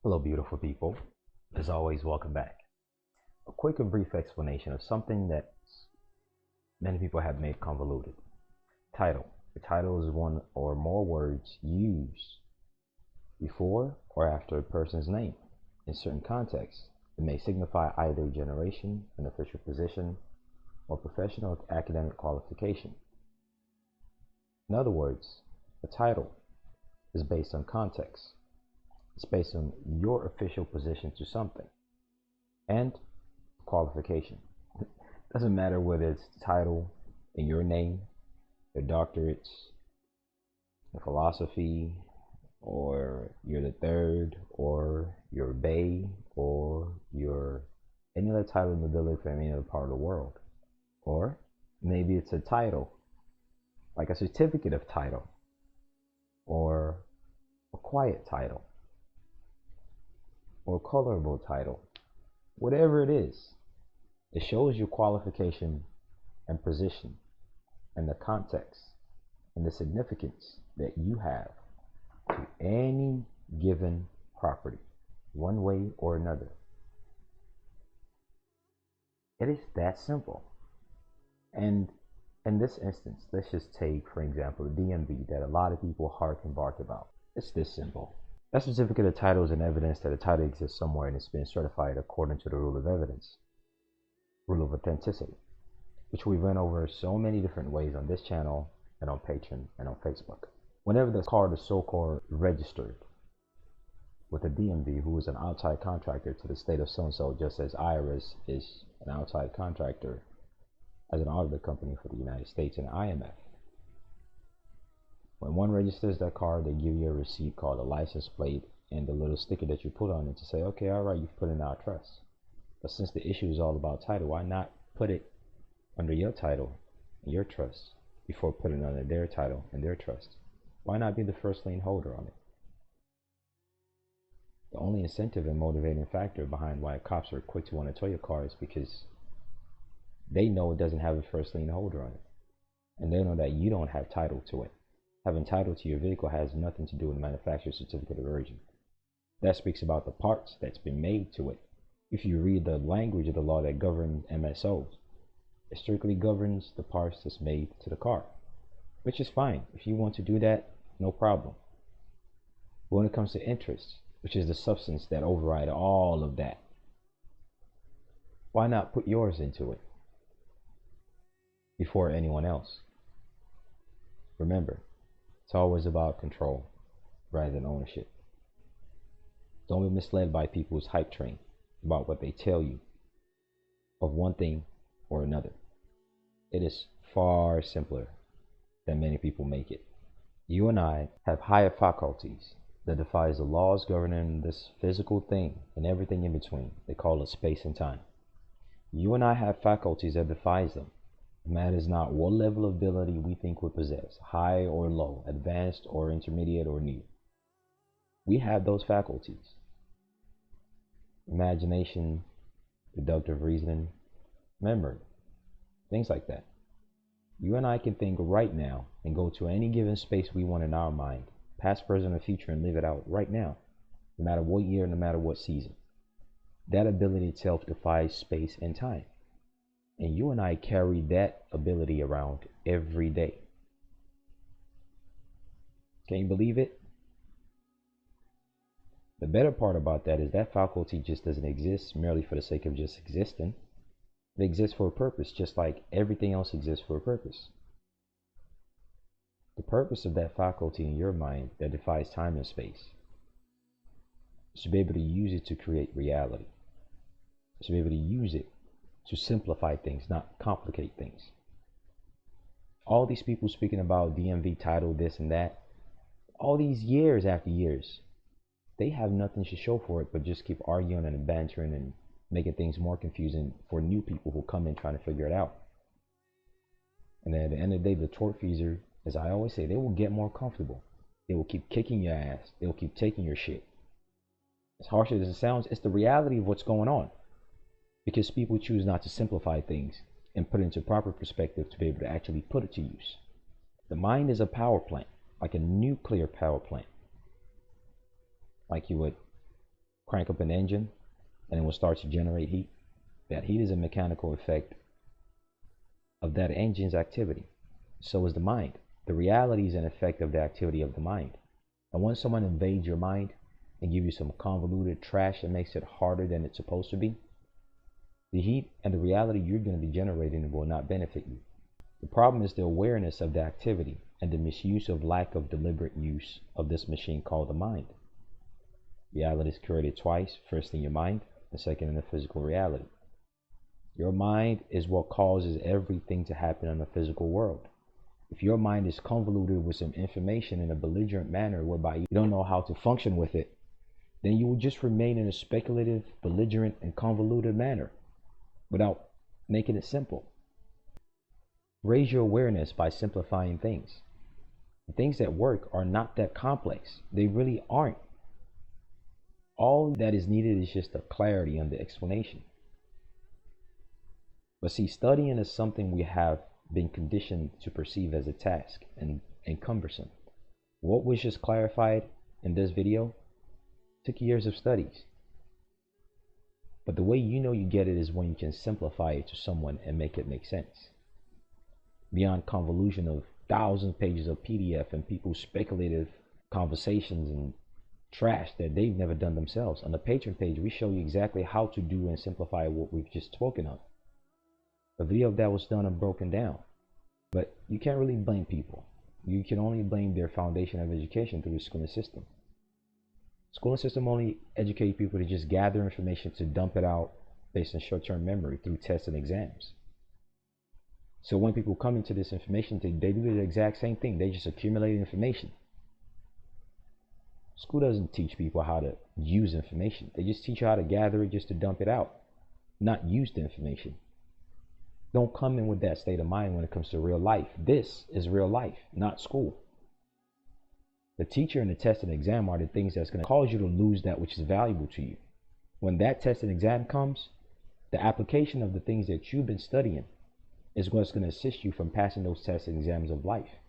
Hello, beautiful people. As always, welcome back. A quick and brief explanation of something that many people have made convoluted. Title. The title is one or more words used before or after a person's name. In certain contexts, it may signify either generation, an official position, or professional or academic qualification. In other words, a title is based on context. It's based on your official position to something and qualification. Doesn't matter whether it's title in your name, your doctorates, the philosophy, or you're the third, or you're Bay, or you're any other title and ability from any other part of the world. Or maybe it's a title, like a certificate of title, or a quiet title, or colorable title. Whatever it is, it shows your qualification and position and the context and the significance that you have to any given property, one way or another. It is that simple. And in this instance, let's just take, for example, the DMV that a lot of people hark and bark about. It's this simple. That certificate of title is an evidence that a title exists somewhere and it's been certified according to the rule of evidence, rule of authenticity, which we went over so many different ways on this channel and on Patreon and on Facebook. Whenever the card is so-called registered with a DMV, who is an outside contractor to the state of so-and-so, just as IRS is an outside contractor as an auditor company for the United States and IMF. When one registers that card, they give you a receipt called a license plate and the little sticker that you put on it to say, okay, all right, you've put in our trust. But since the issue is all about title, why not put it under your title and your trust before putting it under their title and their trust? Why not be the first lien holder on it? The only incentive and motivating factor behind why cops are quick to want to tow your car is because they know it doesn't have a first lien holder on it. And they know that you don't have title to it. Having title to your vehicle has nothing to do with the manufacturer's certificate of origin. That speaks about the parts that's been made to it. If you read the language of the law that governs MSOs, it strictly governs the parts that's made to the car, which is fine. If you want to do that, no problem. But when it comes to interest, which is the substance that overrides all of that, why not put yours into it before anyone else? Remember, it's always about control rather than ownership. Don't be misled by people's hype train about what they tell you of one thing or another. It is far simpler than many people make it. You and I have higher faculties that defies the laws governing this physical thing and everything in between. They call it space and time. You and I have faculties that defies them. It matters not what level of ability we think we possess, high or low, advanced or intermediate or new. We have those faculties. Imagination, deductive reasoning, memory, things like that. You and I can think right now and go to any given space we want in our mind, past, present, or future, and live it out right now, no matter what year, no matter what season. That ability itself defies space and time. And you and I carry that ability around every day. Can you believe it? The better part about that is that faculty just doesn't exist merely for the sake of just existing. It exists for a purpose, just like everything else exists for a purpose. The purpose of that faculty in your mind that defies time and space is to be able to use it to create reality. To be able to use it to simplify things, not complicate things. All these people speaking about DMV title, this and that, all these years after years, they have nothing to show for it but just keep arguing and bantering and making things more confusing for new people who come in trying to figure it out. And then at the end of the day, the tortfeasor, as I always say, they will get more comfortable. They will keep kicking your ass. They will keep taking your shit. As harsh as it sounds, it's the reality of what's going on. Because people choose not to simplify things and put it into proper perspective to be able to actually put it to use. The mind is a power plant, like a nuclear power plant. Like you would crank up an engine and it will start to generate heat. That heat is a mechanical effect of that engine's activity. So is the mind. The reality is an effect of the activity of the mind. And once someone invades your mind and give you some convoluted trash that makes it harder than it's supposed to be, the heat and the reality you're going to be generating will not benefit you. The problem is the awareness of the activity and the misuse of lack of deliberate use of this machine called the mind. Reality is created twice, first in your mind and second in the physical reality. Your mind is what causes everything to happen in the physical world. If your mind is convoluted with some information in a belligerent manner whereby you don't know how to function with it, then you will just remain in a speculative, belligerent, and convoluted manner without making it simple. Raise your awareness by simplifying things. The things that work are not that complex. They really aren't. All that is needed is just a clarity on the explanation. But see, studying is something we have been conditioned to perceive as a task and cumbersome. What was just clarified in this video took years of studies. But the way you know you get it is when you can simplify it to someone and make it make sense. Beyond convolution of thousands of pages of PDF and people's speculative conversations and trash that they've never done themselves. On the Patreon page, we show you exactly how to do and simplify what we've just spoken of. A video that was done and broken down. But you can't really blame people. You can only blame their foundation of education through the schooling system. Schooling system only educates people to just gather information to dump it out based on short-term memory through tests and exams. So when people come into this information, they do the exact same thing. They just accumulate information. School doesn't teach people how to use information. They just teach you how to gather it just to dump it out, not use the information. Don't come in with that state of mind when it comes to real life. This is real life, not school. The teacher and the test and exam are the things that's going to cause you to lose that which is valuable to you. When that test and exam comes, the application of the things that you've been studying is what's going to assist you from passing those tests and exams of life.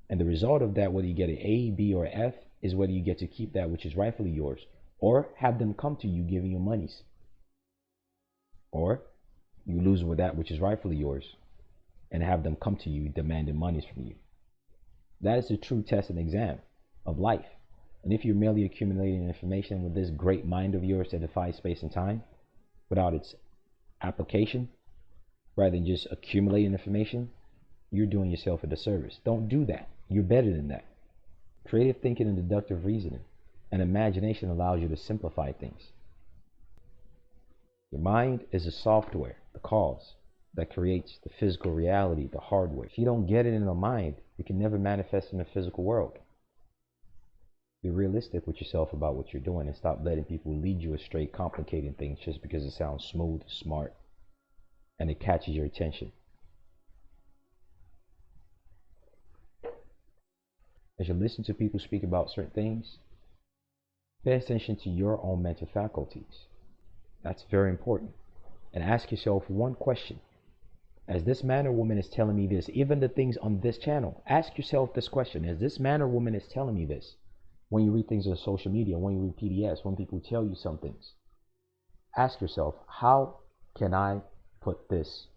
And the result of that, whether you get an A, B, or F, is whether you get to keep that which is rightfully yours, or have them come to you giving you monies, or you lose with that which is rightfully yours and have them come to you demanding monies from you. That is the true test and exam of life. And if you're merely accumulating information with this great mind of yours that defies space and time without its application, rather than just accumulating information, you're doing yourself a disservice. Don't do that. You're better than that. Creative thinking and deductive reasoning and imagination allows you to simplify things. Your mind is a software, the cause that creates the physical reality, the hardware. If you don't get it in the mind, it can never manifest in the physical world. Be realistic with yourself about what you're doing and stop letting people lead you astray, complicating things just because it sounds smooth, smart, and it catches your attention. As you listen to people speak about certain things, pay attention to your own mental faculties. That's very important. And ask yourself one question. As this man or woman is telling me this, even the things on this channel, ask yourself this question. As this man or woman is telling me this, when you read things on social media, when you read PDFs, when people tell you some things, ask yourself, how can I put this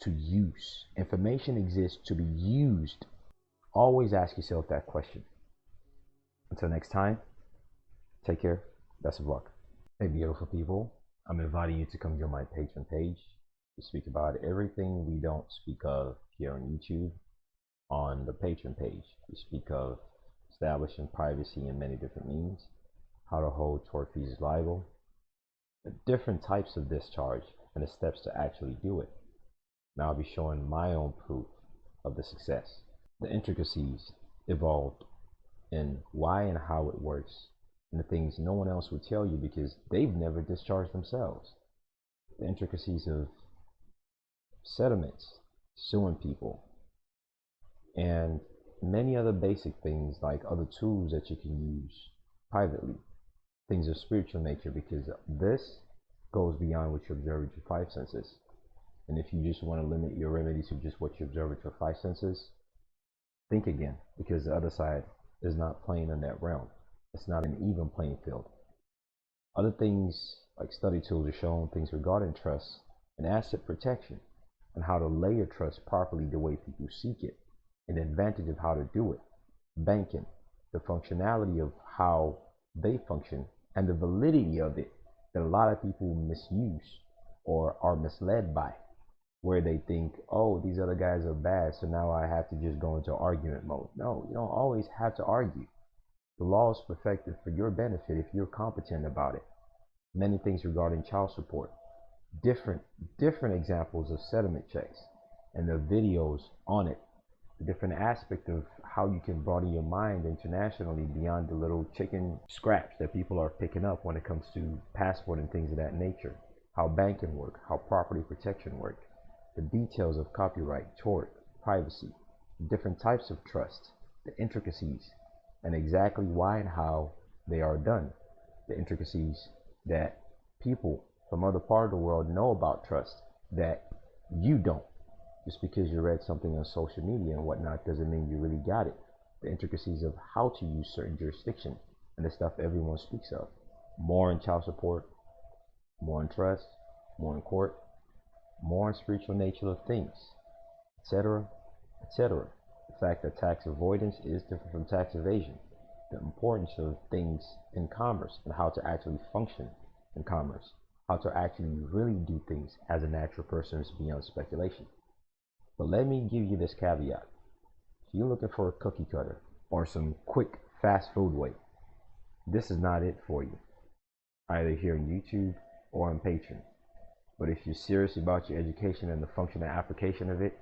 to use? Information exists to be used. Always ask yourself that question. Until next time, take care. Best of luck. Hey, beautiful people. I'm inviting you to come join my Patreon page. We speak about everything we don't speak of here on YouTube on the Patreon page. We speak of establishing privacy in many different means, how to hold tortfeasors liable, the different types of discharge, and the steps to actually do it. Now I'll be showing my own proof of the success, the intricacies involved in why and how it works, and the things no one else would tell you because they've never discharged themselves. The intricacies of settlements, suing people, and many other basic things like other tools that you can use privately, things of spiritual nature, because this goes beyond what you observe with your five senses. And if you just want to limit your remedy to just what you observe with your five senses, think again, because the other side is not playing in that realm. It's not an even playing field. Other things like study tools are shown things regarding trust and asset protection and how to layer trust properly the way people seek it, and the advantage of how to do it. Banking, the functionality of how they function, and the validity of it that a lot of people misuse or are misled by, where they think, oh, these other guys are bad, so now I have to just go into argument mode. No, you don't always have to argue. The law is perfected for your benefit if you're competent about it. Many things regarding child support, different examples of settlement checks, and the videos on it, the different aspect of how you can broaden your mind internationally beyond the little chicken scraps that people are picking up when it comes to passport and things of that nature, how banking work, how property protection work, the details of copyright, tort, privacy, different types of trust, the intricacies, and exactly why and how they are done, the intricacies that people from other part of the world know about trust that you don't. Just because you read something on social media and whatnot doesn't mean you really got it. The intricacies of how to use certain jurisdiction and the stuff everyone speaks of. More in child support, more in trust, more in court, more in spiritual nature of things, etc., etc. The fact that tax avoidance is different from tax evasion. The importance of things in commerce and how to actually function in commerce. How to actually really do things as a natural person is beyond speculation. But let me give you this caveat. If you're looking for a cookie cutter or some quick fast food way, this is not it for you. Either here on YouTube or on Patreon. But if you're serious about your education and the function and application of it,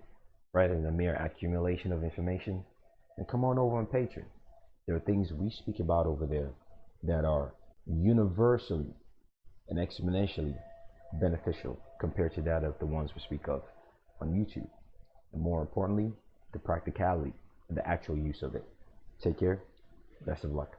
rather than the mere accumulation of information, then come on over on Patreon. There are things we speak about over there that are universally and exponentially beneficial compared to that of the ones we speak of on YouTube. And more importantly, the practicality and the actual use of it. Take care. Best of luck.